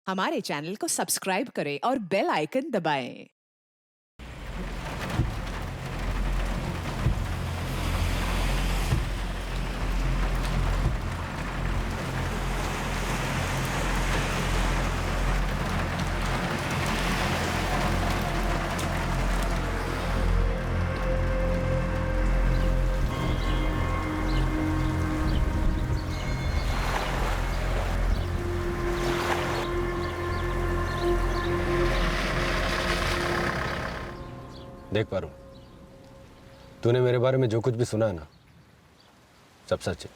हमारे चैनल को सब्सक्राइब करें और बेल आइकन दबाएं। देख पा रहा हूं, तूने मेरे बारे में जो कुछ भी सुना है ना, सब सच है।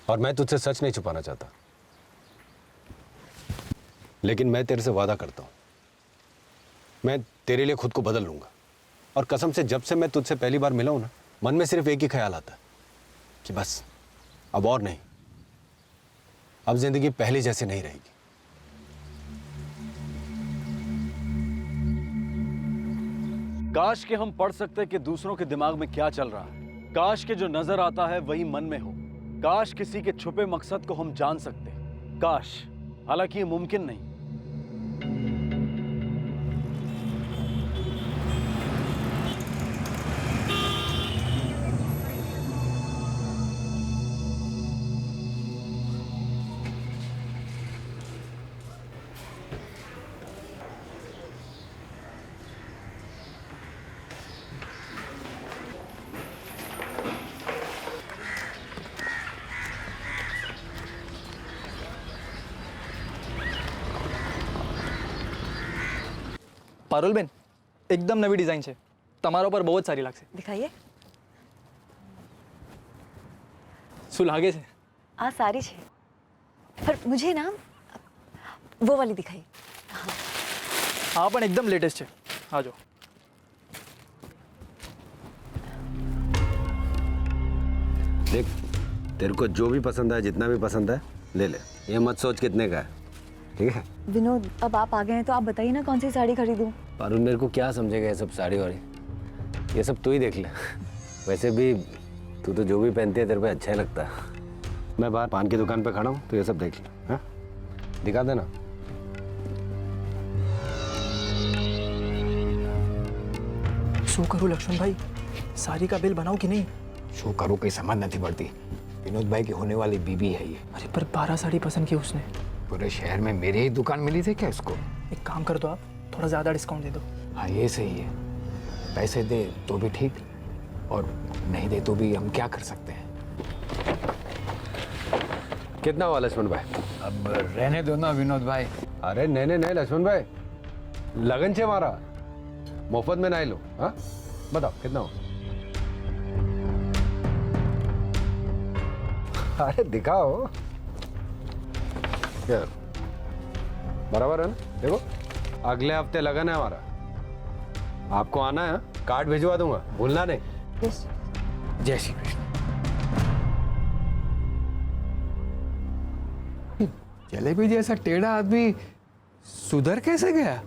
और मैं तुझसे सच नहीं छुपाना चाहता, लेकिन मैं तेरे से वादा करता हूं, मैं तेरे लिए खुद को बदल लूंगा। और कसम से जब से मैं तुझसे पहली बार मिला हूं ना, मन में सिर्फ एक ही ख्याल आता है कि बस अब और नहीं, अब जिंदगी पहले जैसे नहीं रहेगी। काश के हम पढ़ सकते कि दूसरों के दिमाग में क्या चल रहा है। काश के जो नजर आता है वही मन में हो। काश किसी के छुपे मकसद को हम जान सकते। काश, हालांकि ये मुमकिन नहीं। પારુલબેન, એકદમ નવી ડિઝાઇન છે, તમારા ઉપર બહુ જ સારી લાગશે. दिखाइए. શું લાગે છે? आ सारी है, पर मुझे ना वो वाली दिखाई. આ પણ એકદમ લેટેસ્ટ છે. આ જો. देख, तेरे को जो भी पसंद है, जितना भी पसंद है, ले ले। ये मत सोच कितने का है, ठीक है? विनोद, अब आप आ गए हैं तो आप बताइए ना कौन सी साड़ी खरीदूं. पारुल, मेरे को क्या समझेगा ये सब साड़ी वाड़ी, ये सब तू ही देख ले। वैसे भी तू तो जो भी पहनती है तेरे पे अच्छा ही लगता है। मैं बाहर पान की दुकान पे खड़ा हूँ, तो ये सब देख ले। हाँ, दिखा देना। શું કરું લક્ષ્મણભાઈ? સારી કા બિલ બનાવું કે નહીં? शो करो कोई समझ नहीं पड़ती। विनोद भाई की होने वाली बीबी है ये। अरे पर 12 साड़ी पसंद की उसने. पूरे शहर में मेरे ही दुकान मिली थी क्या इसको? एक काम कर दो आप, थोड़ा ज़्यादा डिस्काउंट दे दो. हाँ, ये सही है। पैसे दे तो भी ठीक, और नहीं दे तो भी हम क्या कर सकते हैं। कितना हुआ लक्ष्मण भाई? अब रहने दो ना विनोद भाई। अरे नहीं नहीं लक्ष्मण भाई, लगन से मारा, मुफ्त में नहीं लो। हाँ, बताओ कितना हो? अरे दिखाओ यार, बराबर है ना? देखो, अगले हफ्ते लगन है हमारा, आपको आना है। कार्ड भिजवा दूंगा, भूलना नहीं। जय श्री कृष्ण। जलेबी जैसा टेढ़ा आदमी सुधर कैसे गया?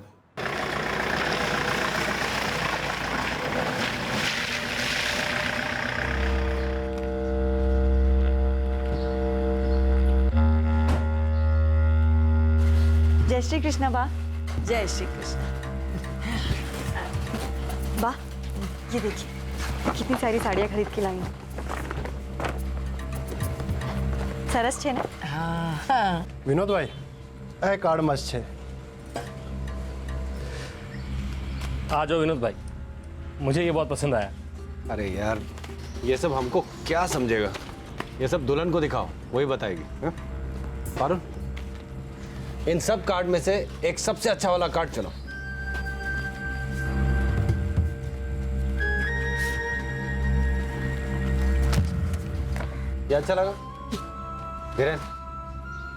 जय श्री कृष्ण बा. जय श्री कृष्ण। बा, ये देखिए कितनी सारी साड़ियाँ खरीद के लाई हूँ. सरस છે ને? વિનોદભાઈ, એ કાર્ડ મસ્ત છે. आ जाओ विनोद भाई, मुझे ये बहुत पसंद आया। अरे यार, ये सब हमको क्या समझेगा? ये सब दुल्हन को दिखाओ, वही बताएगी। हाँ? पारुल, इन सब कार्ड में से एक सबसे अच्छा वाला कार्ड चुनो। ये अच्छा लगा? धीरेन,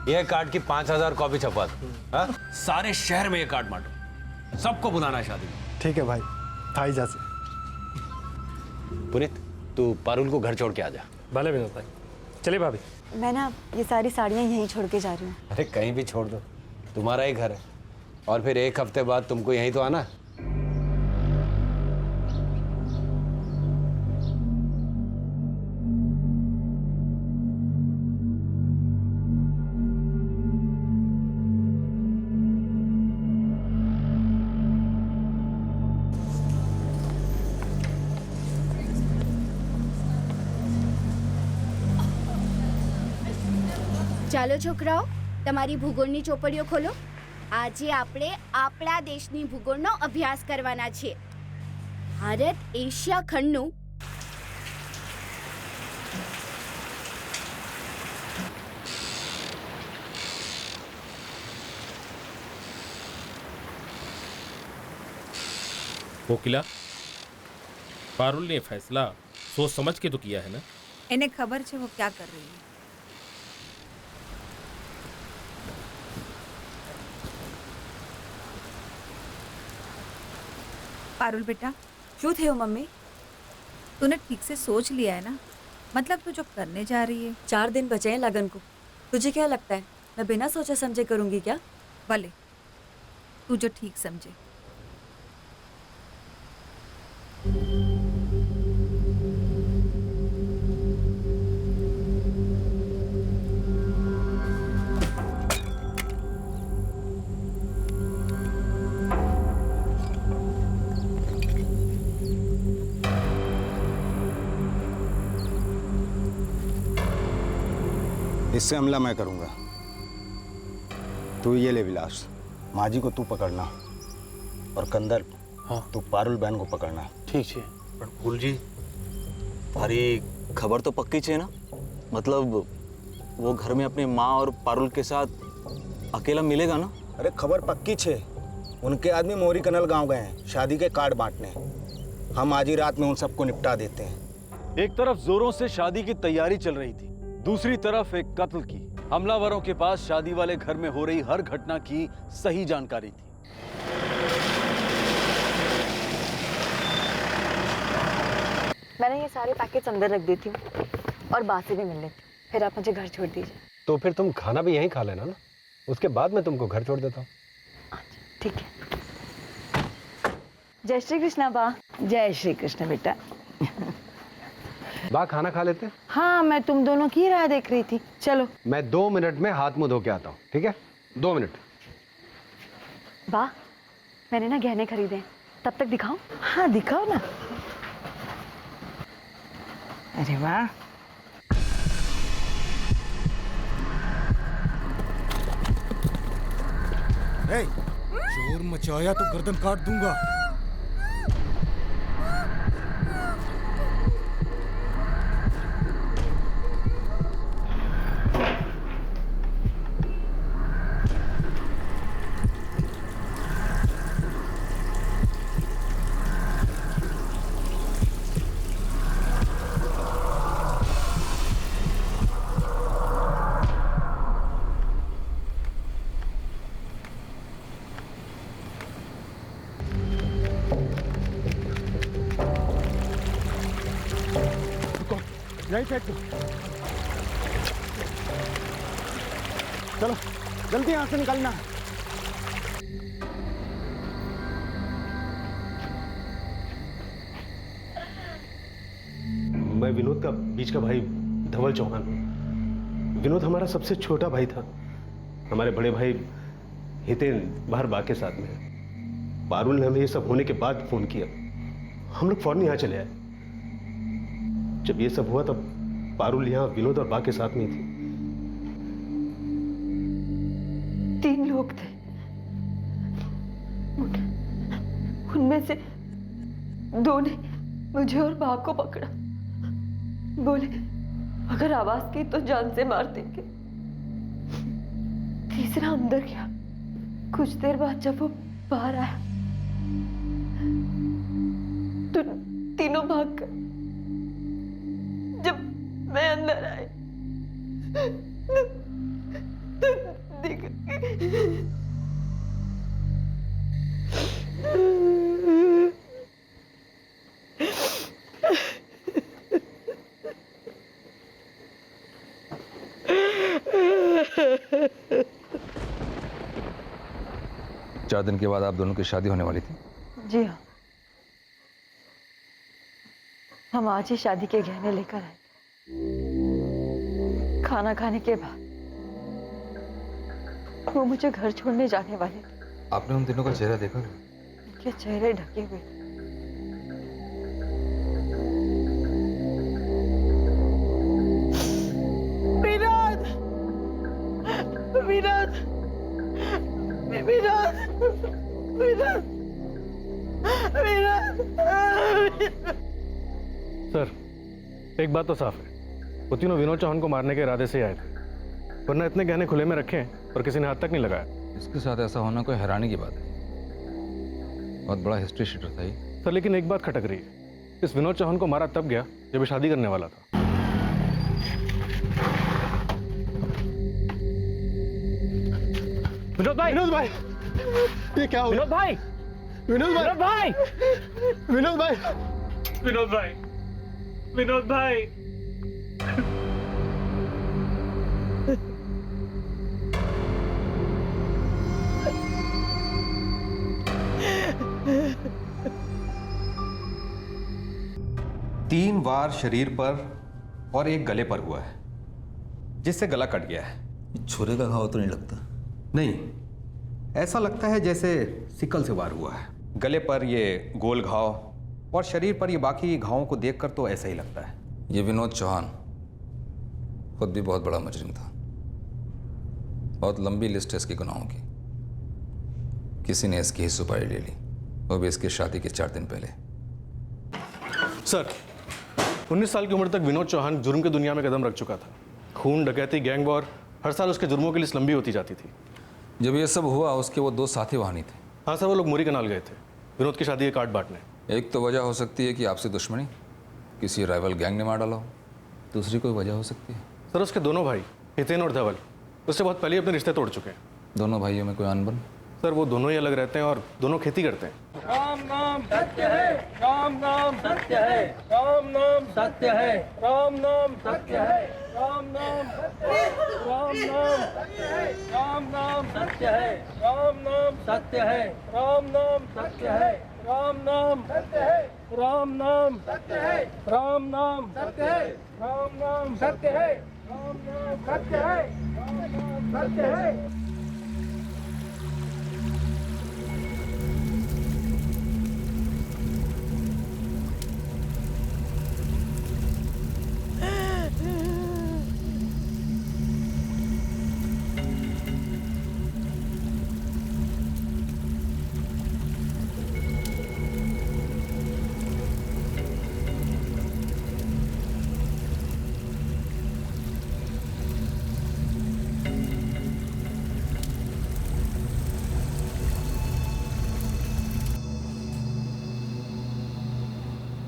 ये कार्ड की 5000 कॉपी छपवा दो। हाँ? सारे शहर में ये कार्ड बांटो, सबको बुलाना है शादी में। ठीक है भाई, थाई जैसे. पुनीत, तू पारुल को घर छोड़ के आ जा। भले विनोद भाई, चलिए भाभी। मैं ना ये सारी साड़ियाँ यहीं छोड़ के जा रही हूँ. अरे कहीं भी छोड़ दो, तुम्हारा ही घर है। और फिर एक हफ्ते बाद तुमको यहीं तो आना है। ચાલો છોકરાઓ, તમારી ભૂગોળની ચોપડીઓ ખોલો. આજે આપણે આપણા દેશની ભૂગોળનો અભ્યાસ કરવાના છીએ. ભારત એશિયા ખંડનું कोकिला, पारुल ने फैसला सोच समझ के तो किया है ना? इन्हें खबर है वो क्या कर रही है. पारुल बेटा, શું થયું મમ્મી? तूने ठीक से सोच लिया है ना? मतलब तू जो करने जा रही है. 4 दिन बचे हैं लगन को. तुझे क्या लगता है मैं बिना सोचे समझे करूंगी क्या? भले तू जो ठीक समझे. इससे हमला मैं करूंगा. तू ये ले विलास, माजी को तू पकड़ना और कंदर तू पारुल बहन को पकड़ना. ठीक है. પણ ફૂલજી તારી खबर तो पक्की है ना? मतलब वो घर में अपनी माँ और पारुल के साथ अकेला मिलेगा ना? अरे खबर पक्की छे. उनके आदमी मोरी कनल गांव गए हैं शादी के कार्ड बांटने. हम आज ही रात में उन सबको निपटा देते हैं. एक तरफ जोरों से शादी की तैयारी चल रही थी, दूसरी तरफ एक कत्ल की. हमलावरों के पास शादी वाले घर में हो रही हर घटना की सही जानकारी थी. मैंने ये सारे पैकेट्स अंदर रख देती हूँ और बासी भी मिल लेती हूँ. फिर आप मुझे घर छोड़ दीजिए. तो फिर तुम खाना भी यहीं खा लेना ना, उसके बाद मैं तुमको घर छोड़ देता हूँ. ठीक है. जय श्री कृष्णा बा. जय श्री कृष्ण बेटा. बा खाना खा लेते हैं. हाँ, मैं तुम दोनों की राह देख रही थी. चलो. मैं 2 मिनट में हाथ मुंह धो के आता हूँ. ठीक है, 2 मिनट. बा, मैंने ना गहने खरीदे, तब तक दिखाऊं? हाँ दिखाओ ना. अरे वाह. शोर मचाया तो गर्दन काट दूंगा. राइट साइड को. चलो जल्दी यहाँ से निकलना. मैं विनोद का बीच का भाई धवल चौहान हूँ. विनोद हमारा सबसे छोटा भाई था. हमारे बड़े भाई हितेन बाहर बा के साथ में है. पारुल ने हमें ये सब होने के बाद फोन किया. हम लोग फौरन यहाँ चले आए. जब ये सब हुआ तब पारुल यहाँ विनोद और बा के साथ में ही थी. 3 लोग थे. उनमें से 2 ने मुझे और बा को पकड़ा. बोले अगर आवाज की तो जान से मार देंगे. तीसरा अंदर गया. कुछ देर बाद जब वो बाहर आया तो तीनों भाग गए. जब मैं अंदर आई तो चार दिन के बाद आप दोनों की शादी होने वाली थी. जी हाँ, हम आज ही शादी के गहने लेकर आए. खाना खाने के बाद वो मुझे घर छोड़ने जाने वाले थे. आपने उन दिनों का चेहरा देखा? उनके चेहरे ढके हुए थे. विनोद, विनोद विनोद विनोद विनोद। सर, एक बात तो साफ है, वो तीनों विनोद चौहान को मारने के इरादे से आए थे, वरना इतने गहने खुले में रखे हैं और किसी ने हाथ तक नहीं लगाया। इसके साथ ऐसा होना कोई हैरानी की बात है। बहुत बड़ा हिस्ट्री शीटर था ये। सर, लेकिन एक बात खटक रही है, इस विनोद चौहान को मारा तब गया जब ये शादी करने वाला था। विनोद भाई, विनोद भाई, ये क्या हो विनोद भाई, विनोद विनोद भाई, विनोद भाई, विनोद भाई, विनोद भाई। तीन वार शरीर पर और एक गले पर हुआ है, जिससे गला कट गया है। छुरे का घाव तो नहीं लगता? नहीं, ऐसा लगता है जैसे सिकल से वार हुआ है। गले पर ये गोल घाव और शरीर पर ये बाकी घावों को देखकर तो ऐसा ही लगता है। ये विनोद चौहान खुद भी बहुत बड़ा मुजरिम था। बहुत लंबी लिस्ट है इसके गुनाहों की। किसी ने इसकी ही सुपारी ले ली, वो भी इसकी शादी के 4 दिन पहले। सर, 19 साल की उम्र तक विनोद चौहान जुर्म की दुनिया में कदम रख चुका था। खून, डकैती, गैंग वॉर, हर साल उसके जुर्मों की लिस्ट लंबी होती जाती थी। जब ये सब हुआ उसके वो 2 साथी वहाँ नहीं थे। हाँ सर, वो लोग मुरी कनाल गए थे विनोद की शादी के कार्ड बांटने। एक तो वजह हो सकती है कि आपसे दुश्मनी, किसी राइवल गैंग ने मार डाला हो। दूसरी कोई वजह हो सकती है। सर, उसके दोनों भाई हितेन और धवल उससे बहुत पहले अपने रिश्ते तोड़ चुके हैं। दोनों भाइयों में कोई अनबन? सर, वो दोनों ही अलग रहते हैं और दोनों खेती करते हैं। राम नाम सत्य है, राम नाम सत्य है, राम नाम सत्य है, राम नाम सत्य है, राम नाम सत्य है, राम नाम सत्य है, राम नाम सत्य है, राम नाम सत्य है, राम नाम सत्य है, राम नाम सत्य है, राम नाम सत्य है, राम नाम सत्य है, राम नाम सत्य है, राम नाम सत्य है, राम नाम सत्य है।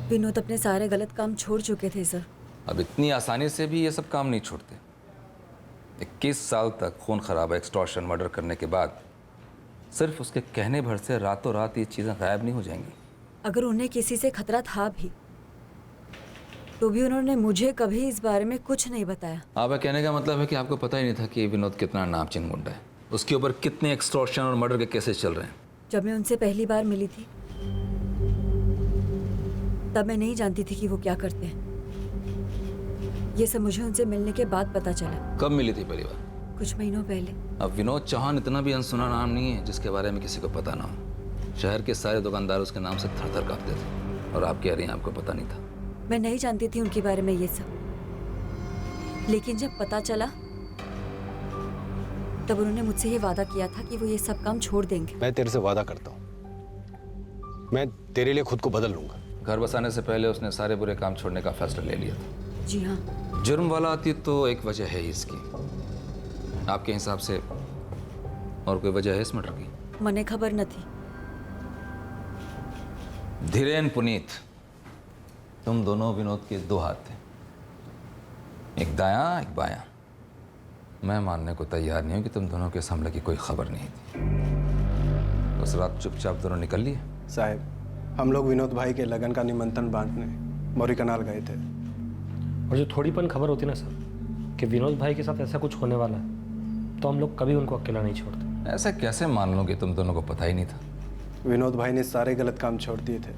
विनोद अपने सारे गलत काम छोड़ चुके थे सर। अब इतनी आसानी से भी ये सब काम नहीं छोड़ते। 21 साल तक खून खराबा, एक्सटॉर्शन, मर्डर करने के बाद सिर्फ उसके कहने भर से रातों रात ये चीज़ें गायब नहीं हो जाएंगी। अगर उन्हें किसी से खतरा था भी तो भी उन्होंने मुझे कभी इस बारे में कुछ नहीं बताया। आपका कहने का मतलब है कि आपको पता ही नहीं था कि विनोद कितना नामचीन गुंडा है, उसके ऊपर कितने एक्सटॉर्शन और मर्डर के केसेस चल रहे हैं। जब मैं उनसे पहली बार मिली थी तब मैं नहीं जानती थी कि वो क्या करते हैं। ये सब मुझे उनसे मिलने के बाद पता चला। कब मिली थी पहली बार? कुछ महीनों पहले। अब विनोद चौहान इतना भी अनसुना नाम नहीं है जिसके बारे में किसी को पता ना हो। शहर के सारे दुकानदार उसके नाम से थर थर कांपते थे और आप कह रही हैं आपको पता नहीं था। मैं नहीं जानती थी उनके बारे में ये सब, लेकिन जब पता चला तब उन्होंने मुझसे ये वादा किया था कि वो ये सब काम छोड़ देंगे। मैं तेरे से वादा करता हूँ, मैं तेरे लिए खुद को बदल लूंगा। घर बसाने से पहले उसने सारे बुरे काम छोड़ने का फैसला ले लिया था। जी हाँ। जुर्म वाला आती तो एक वजह है ही इसकी। आपके हिसाब से और कोई वजह है इस मर्डर की? मने खबर न थी। धीरेन, पुनीत, तुम दोनों विनोद के 2 हाथ थे, एक दायां एक बायां। मैं मानने को तैयार नहीं हूं कि तुम दोनों के इस हमले की कोई खबर नहीं थी। उस रात चुपचाप दोनों निकल लिए। साहब, हम लोग विनोद भाई के लगन का निमंत्रण बांटने मोरी कनाल गए थे। और जो थोड़ी पन खबर होती ना सर कि विनोद भाई के साथ ऐसा कुछ होने वाला है, तो हम लोग कभी उनको अकेला नहीं छोड़ते। ऐसा कैसे मान लो कि तुम दोनों को पता ही नहीं था? विनोद भाई ने सारे गलत काम छोड़ दिए थे।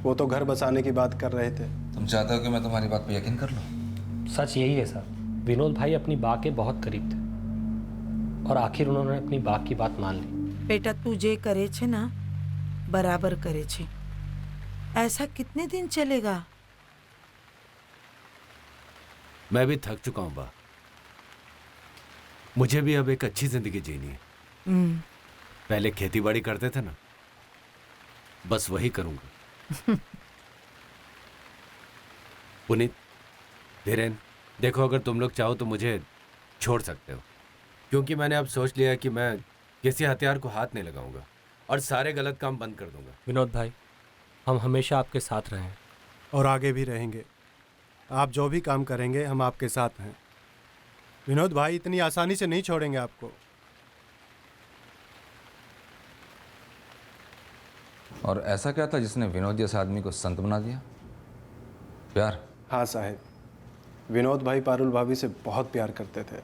वो तो घर बसाने की बात कर रहे थे। तुम चाहते हो कि मैं तुम्हारी बात पर यकीन कर लूं? सच यही है सर, विनोद भाई अपनी बा के बहुत करीब थे और आखिर उन्होंने अपनी बा की बात मान ली। बेटा, तू जे करे छे ना बराबर करे छे। ऐसा कितने दिन चलेगा? मैं भी थक चुका हूं बा। मुझे भी अब एक अच्छी जिंदगी जीनी है। पहले खेती बाड़ी करते थे ना, बस वही करूंगा। पुनीत, धीरेन, देखो अगर तुम लोग चाहो तो मुझे छोड़ सकते हो, क्योंकि मैंने अब सोच लिया कि मैं किसी हथियार को हाथ नहीं लगाऊंगा और सारे गलत काम बंद कर दूंगा। विनोद भाई, हम हमेशा आपके साथ रहे हैं और आगे भी रहेंगे। आप जो भी काम करेंगे हम आपके साथ हैं। विनोद भाई इतनी आसानी से नहीं छोड़ेंगे आपको। और ऐसा क्या था जिसने विनोद जैसे आदमी को संत बना दिया? प्यार? हाँ साहब, विनोद भाई पारुल भाभी से बहुत प्यार करते थे।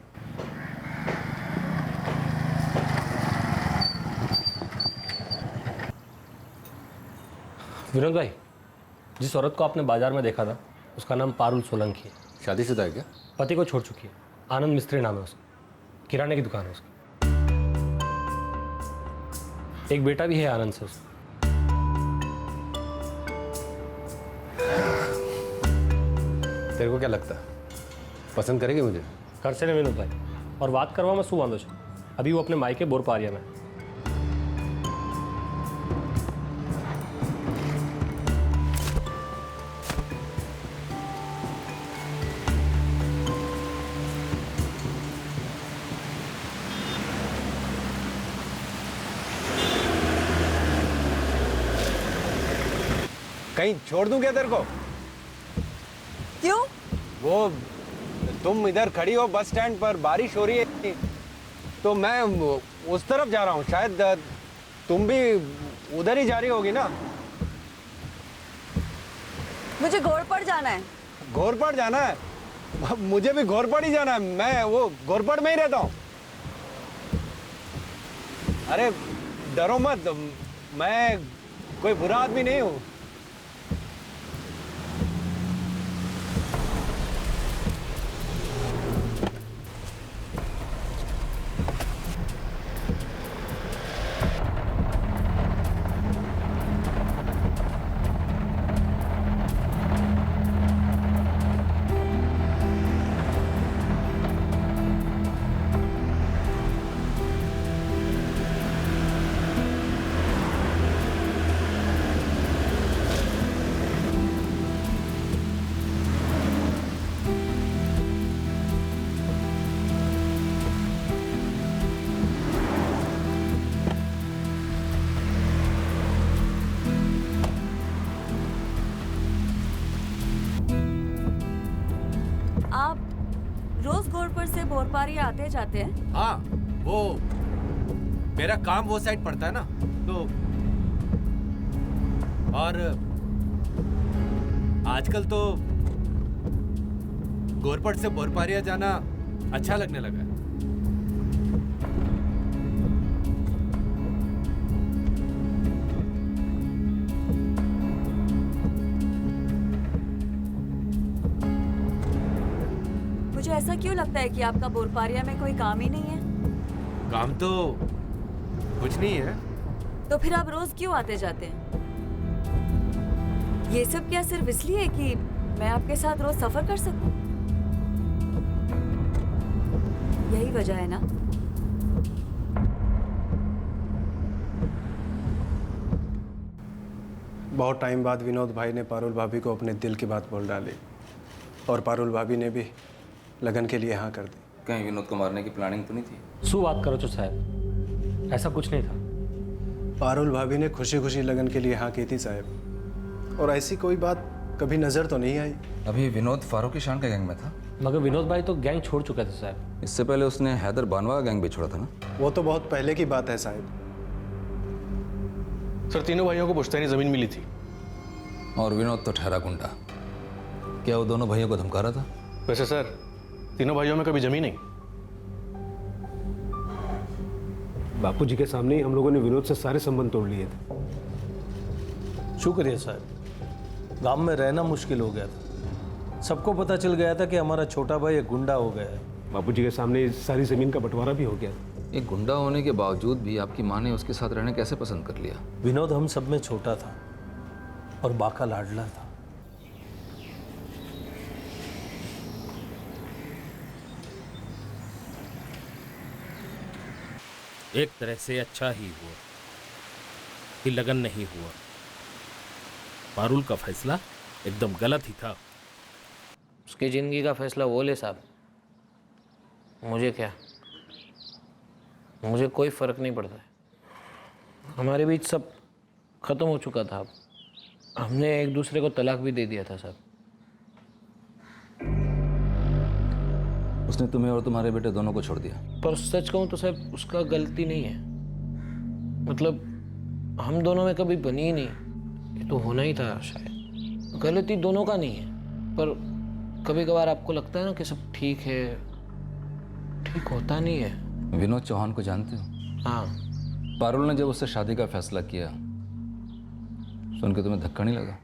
विनोद भाई, जिस औरत को आपने बाजार में देखा था उसका नाम पारुल सोलंकी है। शादीशुदा है क्या? पति को छोड़ चुकी है। आनंद मिस्त्री नाम है उसका, किराने की दुकान है उसकी। एक बेटा भी है आनंद से उसका। तेरे को क्या लगता है पसंद करेगी मुझे? कर से नहीं विनोद भाई, और बात करवा मैं શું વાંધો છે? अभी वो अपने मायके बोरपारिया में। कहीं छोड़ दूं क्या तेरे को? क्यों? वो तुम इधर खड़ी हो बस स्टैंड पर, बारिश हो रही है तो मैं उस तरफ जा रहा हूँ। शायद तुम भी उधर ही जा रही होगी ना? मुझे घोड़पड़ जाना है। घोरपड़ जाना है? मुझे भी घोरपड़ ही जाना है। मैं वो घोरपड़ में ही रहता हूँ। अरे डरो मत, मैं कोई बुरा आदमी नहीं हूँ। आप रोज घोड़पड़ से बोरपारिया आते जाते हैं? हाँ, वो मेरा काम वो साइड पड़ता है ना, तो और आजकल तो घोरपड़ से बोरपारिया जाना अच्छा लगने लगा है। मुझे ऐसा क्यों लगता है कि आपका बोरपारिया में कोई काम ही नहीं है? काम तो कुछ नहीं है। तो फिर आप रोज क्यों आते जाते हैं? ये सब क्या सिर्फ इसलिए कि मैं आपके साथ रोज सफर कर सकूं? यही वजह है ना? बहुत टाइम बाद विनोद भाई ने पारुल भाभी को अपने दिल की बात बोल डाली और पारुल भाभी ने भी लगन के लिए हाँ कर दी। कहीं विनोद को मारने की प्लानिंग तो नहीं थी? શું વાત કરો છો સાહેબ? ऐसा कुछ नहीं था। पारुल भाभी ने खुशी खुशी लगन के लिए हाँ की थी साहब, और ऐसी कोई बात कभी नजर तो नहीं आई। अभी विनोद फारूकी शान का गैंग में था, मगर विनोद भाई तो गैंग छोड़ चुके थे साहब। इससे पहले उसने हैदर बानवा का गैंग भी छोड़ा था ना? वो तो बहुत पहले की बात है साहब। सर, तीनों भाइयों को पुश्तैनी जमीन मिली थी। और विनोद तो ठहरा गुंडा। क्या वो दोनों भाइयों को धमका रहा था? वैसे सर, तीनों भाइयों में कभी जमी नहीं। बापूजी के सामने ही हम लोगों ने विनोद से सारे संबंध तोड़ लिए थे। शू करिए साहब, गांव में रहना मुश्किल हो गया था। सबको पता चल गया था कि हमारा छोटा भाई एक गुंडा हो गया है। बापूजी के सामने सारी जमीन का बंटवारा भी हो गया। एक गुंडा होने के बावजूद भी आपकी माँ ने उसके साथ रहना कैसे पसंद कर लिया? विनोद हम सब में छोटा था और बाका लाडला था। एक तरह से अच्छा ही हुआ कि लगन नहीं हुआ। पारुल का फैसला एकदम गलत ही था। उसकी ज़िंदगी का फैसला वो ले साहब, मुझे क्या, मुझे कोई फ़र्क नहीं पड़ता है। हमारे बीच सब ख़त्म हो चुका था। हमने एक दूसरे को तलाक भी दे दिया था साहब। उसने तुम्हें और तुम्हारे बेटे दोनों को छोड़ दिया। पर सच कहूँ तो साहब उसका गलती नहीं है। मतलब हम दोनों में कभी बनी ही नहीं, ये तो होना ही था शायद। गलती दोनों का नहीं है, पर कभी कभार आपको लगता है ना कि सब ठीक है, ठीक होता नहीं है। विनोद चौहान को जानते हो? हाँ। पारुल ने जब उससे शादी का फैसला किया सुन के तुम्हें धक्का नहीं लगा?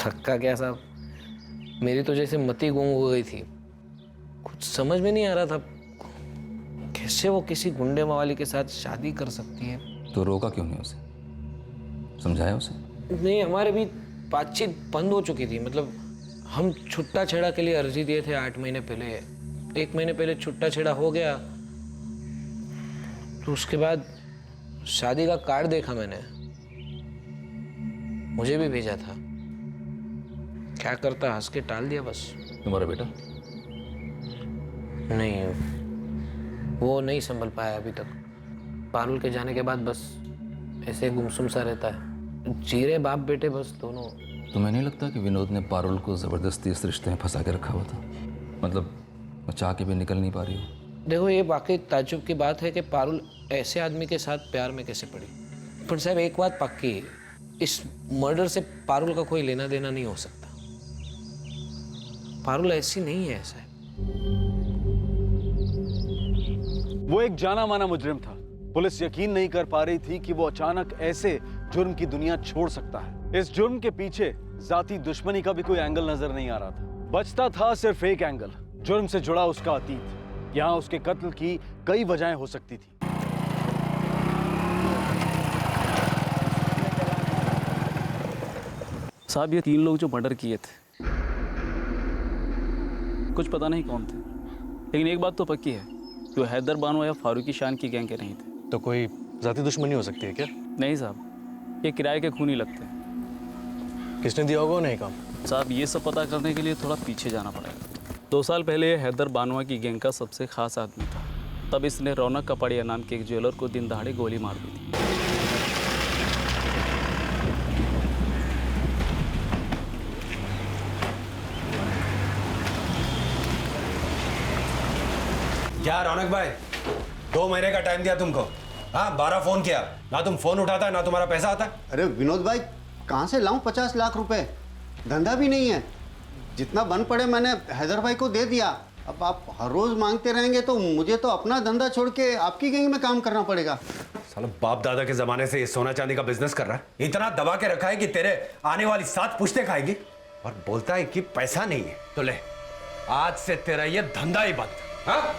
धक्का क्या साहब, मेरी तो जैसे मति गुम हो गई थी। कुछ समझ में नहीं आ रहा था कैसे वो किसी गुंडे मवाली के साथ शादी कर सकती है। तो रोका क्यों नहीं उसे? समझाया उसे? नहीं, हमारे भी बातचीत बंद हो चुकी थी। मतलब हम छुट्टा छेड़ा के लिए अर्जी दिए थे 8 महीने पहले। 1 महीने पहले छुट्टा छेड़ा हो गया, तो उसके बाद शादी का कार्ड देखा मैंने, मुझे भी भेजा था। क्या करता, हंस के टाल दिया बस। तुम्हारा बेटा? नहीं, वो नहीं संभल पाया अभी तक। पारुल के जाने के बाद बस ऐसे गुमसुम सा रहता है। जी रहे बाप बेटे बस दोनों। तुम्हें नहीं लगता कि विनोद ने पारुल को जबरदस्ती इस रिश्ते में फंसा के रखा हुआ था? मतलब वो चाह के भी निकल नहीं पा रही हो। देखो, ये वाकई ताज्जुब की बात है कि पारुल ऐसे आदमी के साथ प्यार में कैसे पड़ी। पर साहब एक बात पक्की है, इस मर्डर से पारुल का कोई लेना देना नहीं हो सकता। पारुल ऐसी नहीं है साहब। वो एक जाना माना मुजरिम था। पुलिस यकीन नहीं कर पा रही थी कि वो अचानक ऐसे जुर्म की दुनिया छोड़ सकता है। इस जुर्म के पीछे जाती दुश्मनी का भी कोई एंगल नजर नहीं आ रहा था। बचता था सिर्फ एक एंगल, जुर्म से जुड़ा उसका अतीत। यहाँ उसके कत्ल की कई वजहें हो सकती थी। साहब, ये 3 लोग जो मर्डर किए थे, कुछ पता नहीं कौन थे, लेकिन एक बात तो पक्की है, जो हैदर बानो या फारूकी शान की गैंग के नहीं थे। तो कोई जाती दुश्मनी हो सकती है क्या? नहीं साहब, ये किराए के खूनी लगते हैं। किसने दिया होगा उन्हें काम? साहब, ये सब पता करने के लिए थोड़ा पीछे जाना पड़ेगा। 2 साल पहले ये हैदर बानवा की गैंग का सबसे खास आदमी था। तब इसने रौनक कपाड़िया नाम के एक ज्वेलर को दिन दहाड़े गोली मार दी थी। क्या रौनक भाई, 2 महीने का टाइम दिया तुमको। हाँ, 12 फोन किया, ना तुम फोन उठाता है ना तुम्हारा पैसा आता है। अरे विनोद भाई, कहाँ से लाऊं 50 लाख रुपए? धंधा भी नहीं है। जितना बन पड़े मैंने हैदर भाई को दे दिया। अब आप हर रोज मांगते रहेंगे तो मुझे तो अपना धंधा छोड़ के आपकी गैंग में काम करना पड़ेगा। साला बाप दादा के जमाने से ये सोना चांदी का बिजनेस कर रहा है। इतना दबा के रखा है कि तेरे आने वाली 7 पुश्तें खाएगी, और बोलता है कि पैसा नहीं है। तो ले, आज से तेरा ये धंधा ही बंद। हाँ?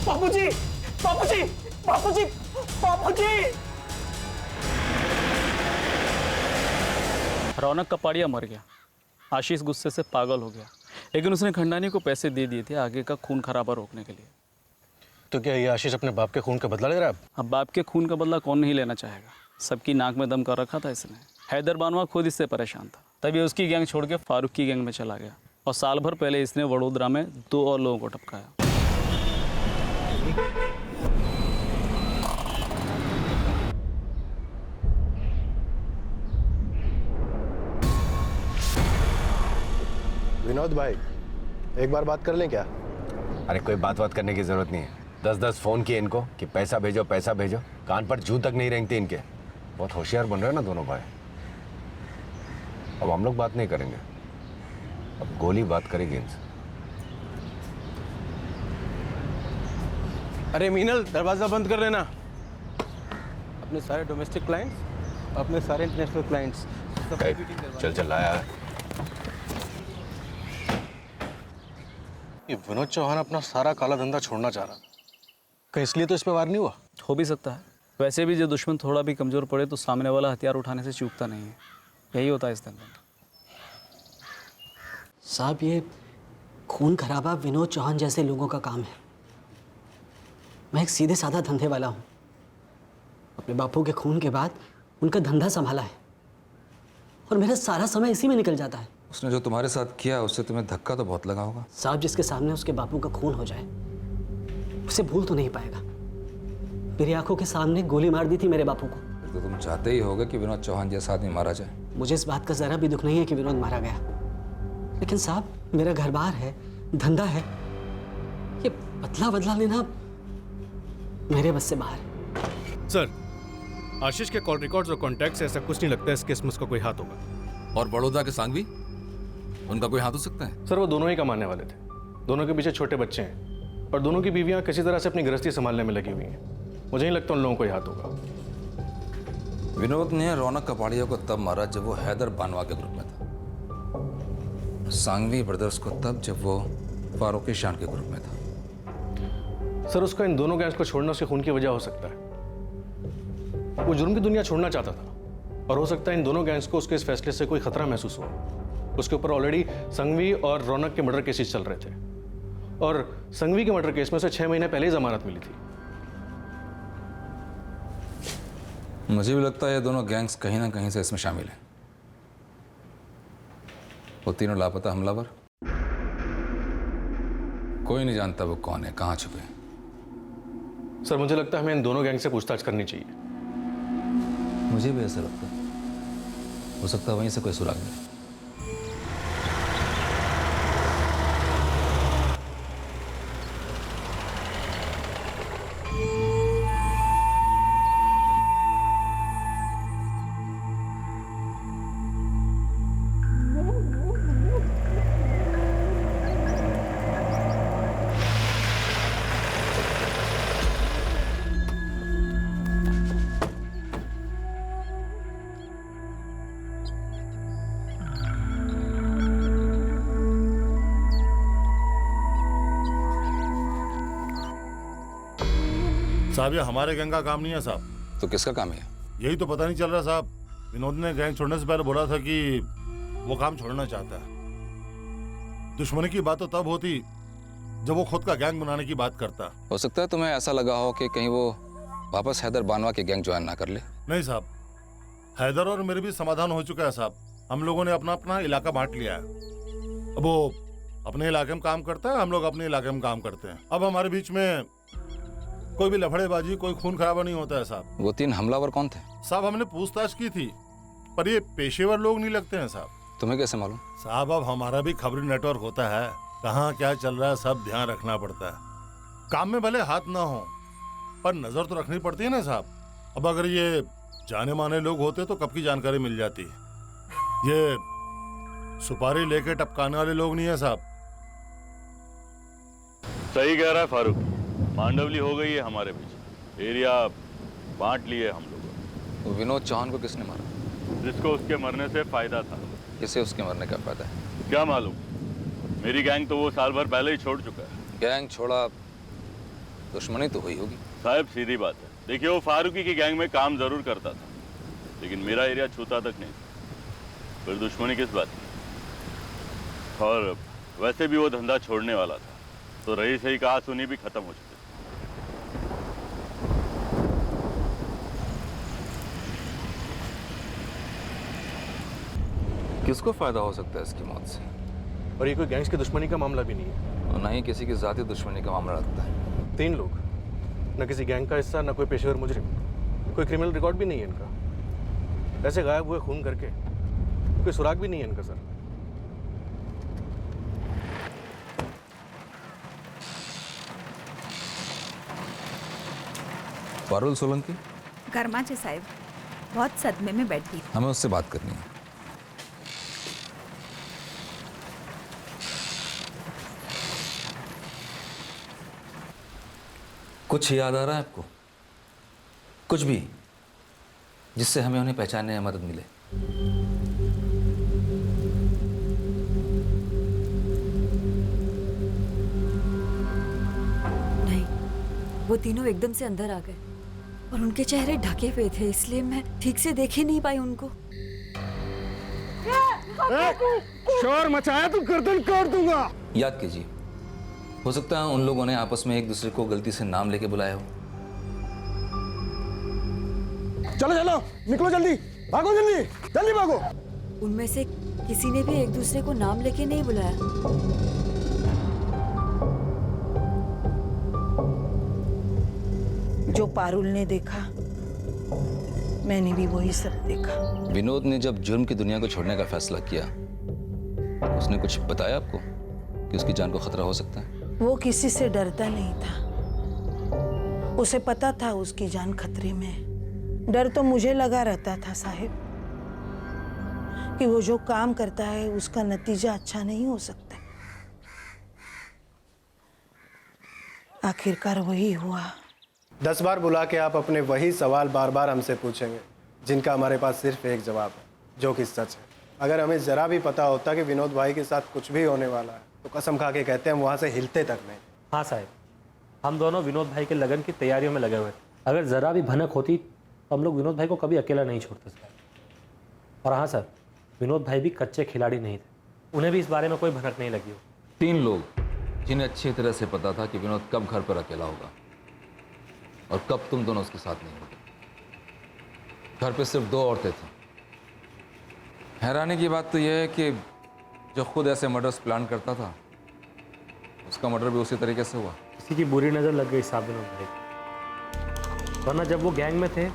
बापूजी, बापूजी, बापूजी, बापूजी! रौनक कपाड़िया मर गया। आशीष गुस्से से पागल हो गया, लेकिन उसने खंडानी को पैसे दे दिए थे आगे का खून खराबा रोकने के लिए। तो क्या ये आशीष अपने बाप के खून का बदला ले रहा है? अब बाप के खून का बदला कौन नहीं लेना चाहेगा? सबकी नाक में दम कर रखा था इसने। हैदर बानवा खुद इससे परेशान था, तभी उसकी गैंग छोड़ के फारूक की गैंग में चला गया, और साल भर पहले इसने वडोदरा में 2 और लोगों को टपकाया। विनोद भाई, एक बार बात कर लें क्या? अरे कोई बात करने की जरूरत नहीं है। 10-10 फोन किए इनको कि पैसा भेजो पैसा भेजो, कान पर जू तक नहीं रेंगते इनके। बहुत होशियार बन रहे हैं ना दोनों भाई। अब हम लोग बात नहीं करेंगे, अब गोली बात करेगी इनसे। अरे मीनल, दरवाजा बंद कर लेना। अपने सारे डोमेस्टिक क्लाइंट्स, अपने सारे इंटरनेशनल क्लाइंट्स। चल चल लाया। ये विनोद चौहान अपना सारा काला धंधा छोड़ना चाह रहा, कहीं इसलिए तो इस पे वार नहीं हुआ? हो भी सकता है। वैसे भी जो दुश्मन थोड़ा भी कमज़ोर पड़े तो सामने वाला हथियार उठाने से चूकता नहीं है। यही होता है इस धंधे में। साहब ये खून खराबा विनोद चौहान जैसे लोगों का काम है। मैं एक सीधे साधा धंधे वाला हूँ। अपने बापू के खून के बाद उनका धंधा संभाला है और मेरा सारा समय इसी में निकल जाता है। उसने जो तुम्हारे साथ किया उससे तुम्हें धक्का तो बहुत लगा होगा। साहब जिसके सामने उसके बापू का खून हो जाए उसे भूल तो नहीं पाएगा। मेरी आंखों के सामने गोली मार दी थी मेरे बापू को। तो तुम चाहते ही होगे कि विनोद चौहान जैसा आदमी मारा जाए। मुझे इस बात का जरा भी दुख नहीं है कि विनोद मारा गया, लेकिन साहब मेरा घर बार है, धंधा है, ये बदला बदला लेना मेरे बस से बाहर है। सर, आशीष के कॉल रिकॉर्ड्स और कॉन्टैक्ट से ऐसा कुछ नहीं लगता है इस केस में उसका कोई हाथ होगा। और बड़ौदा के सांघवी, उनका कोई हाथ हो सकता है? सर वो दोनों ही कमाने वाले थे, दोनों के पीछे छोटे बच्चे हैं और दोनों की बीवियां किसी तरह से अपनी गृहस्थी संभालने में लगी हुई हैं। मुझे नहीं लगता उन लोगों को कोई हाथ होगा। विनोद ने रौनक कपाड़िया को तब मारा जब वो हैदर बानवा के ग्रुप में था। सांघवी ब्रदर्स को तब जब वो फारूक शान के ग्रुप में था। सर उसका इन दोनों गैंग्स को छोड़ना उसके खून की वजह हो सकता है। वो जुर्म की दुनिया छोड़ना चाहता था और हो सकता है इन दोनों गैंग्स को उसके इस फैसले से कोई खतरा महसूस हुआ। उसके ऊपर ऑलरेडी संघवी और रौनक के मर्डर केसेस चल रहे थे और संघवी के मर्डर केस में उसे 6 महीने पहले ही जमानत मिली थी। मुझे भी लगता है ये दोनों गैंग्स कहीं ना कहीं से इसमें शामिल हैं। वो तीनों लापता हमलावर, कोई नहीं जानता वो कौन है, कहां छुपे। सर मुझे लगता है हमें इन दोनों गैंग से पूछताछ करनी चाहिए। मुझे भी ऐसा लगता है। हो सकता है वहीं से कोई सुराग मिले। साहब ये हमारे गैंग का काम नहीं है साहब। तो किसका काम है? यही तो पता नहीं चल रहा साहब। विनोद ने गैंग छोड़ने से पहले बोला था कि वो काम छोड़ना चाहता है। दुश्मनी की बात तो तब होती जब वो खुद का गैंग बनाने की बात करता। हो सकता है तुम्हें ऐसा लगा हो कि कहीं वो वापस हैदर बानवा के गैंग ज्वाइन ना कर ले। नहीं साहब, हैदर और मेरे भी समाधान हो चुका है साहब। हम लोगों ने अपना अपना इलाका बांट लिया है। अब वो अपने इलाके में काम करता है, हम लोग अपने इलाके में काम करते हैं। अब हमारे बीच में कोई भी लफड़ेबाजी, कोई खून खराबा नहीं होता है साहब। वो 3 हमलावर कौन थे? साहब हमने पूछताछ की थी पर ये पेशेवर लोग नहीं लगते हैं साहब। तुम्हें कैसे मालूम? साहब अब हमारा भी खबरी नेटवर्क होता है, कहाँ क्या चल रहा है सब ध्यान रखना पड़ता है। काम में भले हाथ ना हो पर नजर तो रखनी पड़ती है ना साहब। अब अगर ये जाने माने लोग होते तो कब की जानकारी मिल जाती। ये सुपारी लेके टपकाने वाले लोग नहीं है साहब। सही कह रहा है फारूक, मांडवली हो गई है हमारे बीच। एरिया बांट लिए हम लोग। तो विनोद चौहान को किसने मारा? जिसको उसके मरने से फायदा था। किसे उसके मरने का फायदा है? क्या मालूम, मेरी गैंग तो वो साल भर पहले ही छोड़ चुका है। गैंग छोड़ा, दुश्मनी तो हुई होगी। साहब सीधी बात है, देखिए वो फारूकी की गैंग में काम जरूर करता था लेकिन मेरा एरिया छूता तक नहीं। फिर दुश्मनी किस बात की? और वैसे भी वो धंधा छोड़ने वाला था तो रही सही कहा सुनी भी खत्म हो चुकी। किसको फायदा हो सकता है इसकी मौत से? और ये कोई गैंग्स की दुश्मनी का मामला भी नहीं है और ना ही किसी की जाती दुश्मनी का मामला लगता है। 3 लोग, न किसी गैंग का हिस्सा, न कोई पेशेवर मुजरिम, कोई क्रिमिनल रिकॉर्ड भी नहीं है इनका। ऐसे गायब हुए खून करके कोई सुराग भी नहीं है इनका सर। पारुल सोलंकी गर्माचे साहब बहुत सदमे में बैठी। हमें उससे बात करनी है। कुछ याद आ रहा है आपको? कुछ भी जिससे हमें उन्हें पहचानने में मदद मिले। नहीं, वो तीनों एकदम से अंदर आ गए और उनके चेहरे ढके हुए थे इसलिए मैं ठीक से देख ही नहीं पाई उनको। शोर मचाया तो गर्दन काट दूंगा। याद कीजिए, हो सकता है उन लोगों ने आपस में एक दूसरे को गलती से नाम लेके बुलाया हो। चलो चलो निकलो, जल्दी भागो, जल्दी जल्दी भागो। उनमें से किसी ने भी एक दूसरे को नाम लेके नहीं बुलाया। जो पारुल ने देखा मैंने भी वही सब देखा। विनोद ने जब जुर्म की दुनिया को छोड़ने का फैसला किया, उसने कुछ बताया आपको कि उसकी जान को खतरा हो सकता है? वो किसी से डरता नहीं था। उसे पता था उसकी जान खतरे में है। डर तो मुझे लगा रहता था साहिब कि वो जो काम करता है उसका नतीजा अच्छा नहीं हो सकता। आखिरकार वही हुआ। 10 बार बुला के आप अपने वही सवाल बार बार हमसे पूछेंगे, जिनका हमारे पास सिर्फ एक जवाब है, जो कि सच है। अगर हमें जरा भी पता होता कि विनोद भाई के साथ कुछ भी होने वाला है तो कसम खा के कहते हैं हम वहाँ से हिलते तक नहीं। हाँ साहब, हम दोनों विनोद भाई के लगन की तैयारियों में लगे हुए थे। अगर ज़रा भी भनक होती तो हम लोग विनोद भाई को कभी अकेला नहीं छोड़ते सर। और हाँ सर, विनोद भाई भी कच्चे खिलाड़ी नहीं थे, उन्हें भी इस बारे में कोई भनक नहीं लगी हो। 3 लोग जिन्हें अच्छी तरह से पता था कि विनोद कब घर पर अकेला होगा और कब तुम दोनों उसके साथ नहीं होगे। घर पे सिर्फ 2 औरतें थीं। हैरानी की बात तो यह है कि जो खुद ऐसे मर्डर्स प्लान करता था, उसका मर्डर भी उसी तरीके से हुआ। किसी की बुरी नज़र लग गई साहब विनोद भाई को। वरना जब वो गैंग में थे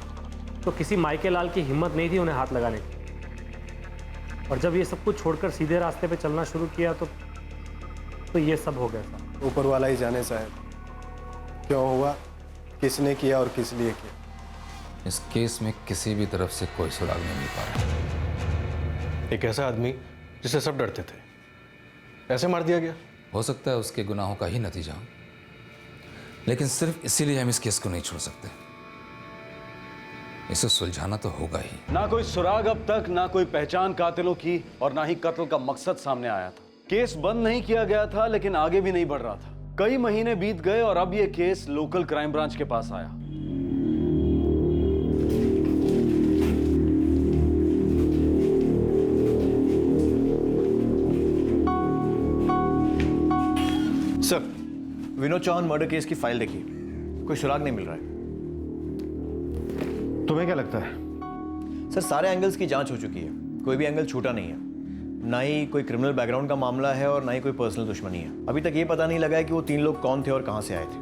तो किसी माइके लाल की हिम्मत नहीं थी उन्हें हाथ लगाने की। और जब ये सब कुछ छोड़कर सीधे रास्ते पे चलना शुरू किया तो ये सब हो गया था। ऊपर वाला ही जाने साहब क्यों हुआ, किसने किया और किस लिए किया। इस केस में किसी भी तरफ से कोई सुराग नहीं मिल पा रहा। एक ऐसा आदमी जिसे सब डरते थे, ऐसे मार दिया गया। हो सकता है उसके गुनाहों का ही नतीजा, लेकिन सिर्फ इसीलिए हम इस केस को नहीं छोड़ सकते। इसे सुलझाना तो होगा ही। ना कोई सुराग अब तक, ना कोई पहचान कातिलों की, और ना ही कत्ल का मकसद सामने आया था। केस बंद नहीं किया गया था, लेकिन आगे भी नहीं बढ़ रहा था। कई महीने बीत गए और अब यह केस लोकल क्राइम ब्रांच के पास आया। Sir, Vinod Chauhan murder case की फाइल देखिए, कोई सुराग नहीं मिल रहा है। तुम्हें क्या लगता है? सर, सारे एंगल्स की जांच हो चुकी है, कोई भी एंगल छूटा नहीं है। ना ही कोई क्रिमिनल बैकग्राउंड का मामला है और ना ही कोई पर्सनल दुश्मनी है। अभी तक ये पता नहीं लगा है कि वो 3 लोग कौन थे और कहां से आए थे।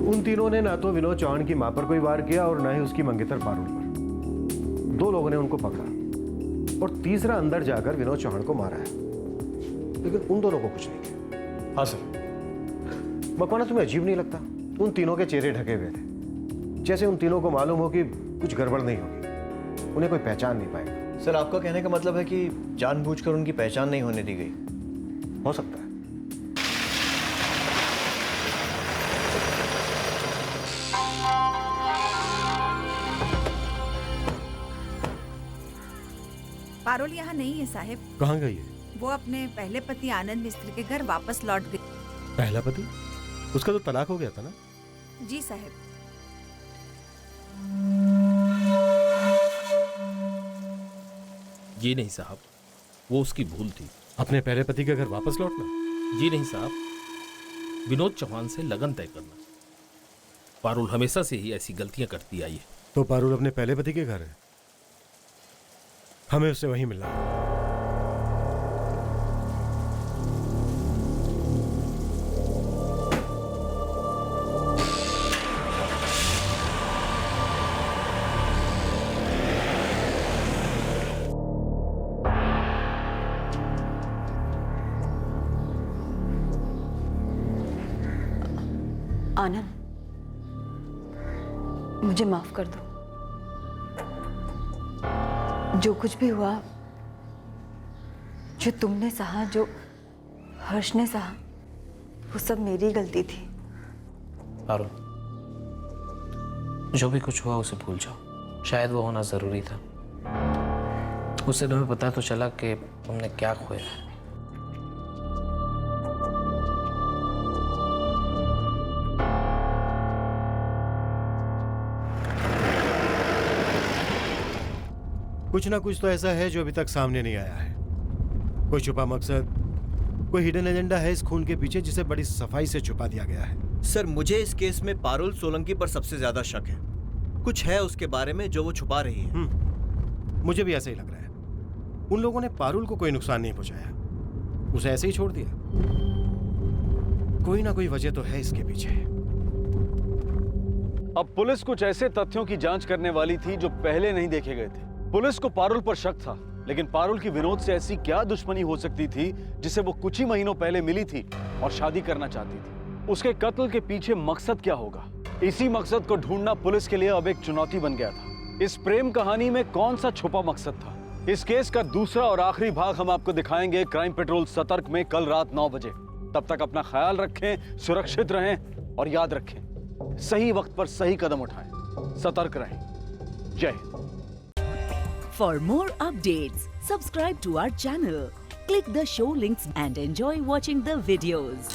उन तीनों ने ना तो विनोद चौहान की मां पर कोई वार किया और ना ही उसकी मंगेतर पारुल पर। 2 लोगों ने उनको पकड़ा और तीसरा अंदर जाकर विनोद चौहान को मारा है, लेकिन उन दोनों को कुछ नहीं किया। हाँ सर। मकवाना, तुम्हें अजीब नहीं लगता? उन तीनों के चेहरे ढके हुए थे, जैसे उन तीनों को मालूम हो कि कुछ गड़बड़ नहीं होगी, उन्हें कोई पहचान नहीं पाएगा। सर, आपका कहने का मतलब है कि जानबूझकर उनकी पहचान नहीं होने दी गई? हो सकता है। पारुल यहाँ नहीं है साहिब। कहाँ गई है? वो अपने पहले पति आनंद मिस्त्री के घर वापस लौट गई। पहला पति? उसका तो तलाक हो गया था ना? जी साहिब। जी नहीं साहब, वो उसकी भूल थी। अपने पहले पति के घर वापस लौटना? जी नहीं साहब, विनोद चौहान से लगन तय करना। पारुल हमेशा से ही ऐसी गलतियां करती आई है। तो पारुल अपने पहले पति के घर है, हमें उससे वहीं मिलना है। आनंद, मुझे माफ कर दो। जो कुछ भी हुआ, जो तुमने सहा, जो हर्ष ने सहा, वो सब मेरी गलती थी। पारुल, जो भी कुछ हुआ उसे भूल जाओ। शायद वो होना जरूरी था। उससे तुम्हें पता तो चला कि तुमने क्या खोया है। कुछ ना कुछ तो ऐसा है जो अभी तक सामने नहीं आया है। कोई छुपा मकसद, कोई हिडन एजेंडा है इस खून के पीछे जिसे बड़ी सफाई से छुपा दिया गया है। सर, मुझे इस केस में पारुल सोलंकी पर सबसे ज्यादा शक है। कुछ है उसके बारे में जो वो छुपा रही है। मुझे भी ऐसा ही लग रहा है। उन लोगों ने पारुल को कोई नुकसान नहीं पहुंचाया, उसे ऐसे ही छोड़ दिया। कोई ना कोई वजह तो है इसके पीछे। अब पुलिस कुछ ऐसे तथ्यों की जांच करने वाली थी जो पहले नहीं देखे गए थे। पुलिस को पारुल पर शक था, लेकिन पारुल की विनोद से ऐसी क्या दुश्मनी हो सकती थी जिसे वो कुछ ही महीनों पहले मिली थी और शादी करना चाहती थी। उसके कत्ल के पीछे मकसद क्या होगा? इसी मकसद को ढूंढना पुलिस के लिए अब एक चुनौती बन गया था। इस प्रेम कहानी में कौन सा छुपा मकसद था? इस केस का दूसरा और आखिरी भाग हम आपको दिखाएंगे क्राइम पेट्रोल सतर्क में कल रात 9 बजे। तब तक अपना ख्याल रखें, सुरक्षित रहें और याद रखें, सही वक्त पर सही कदम उठाएं, सतर्क रहें। जय Hind. For more updates, subscribe to our channel, click the show links and enjoy watching the videos.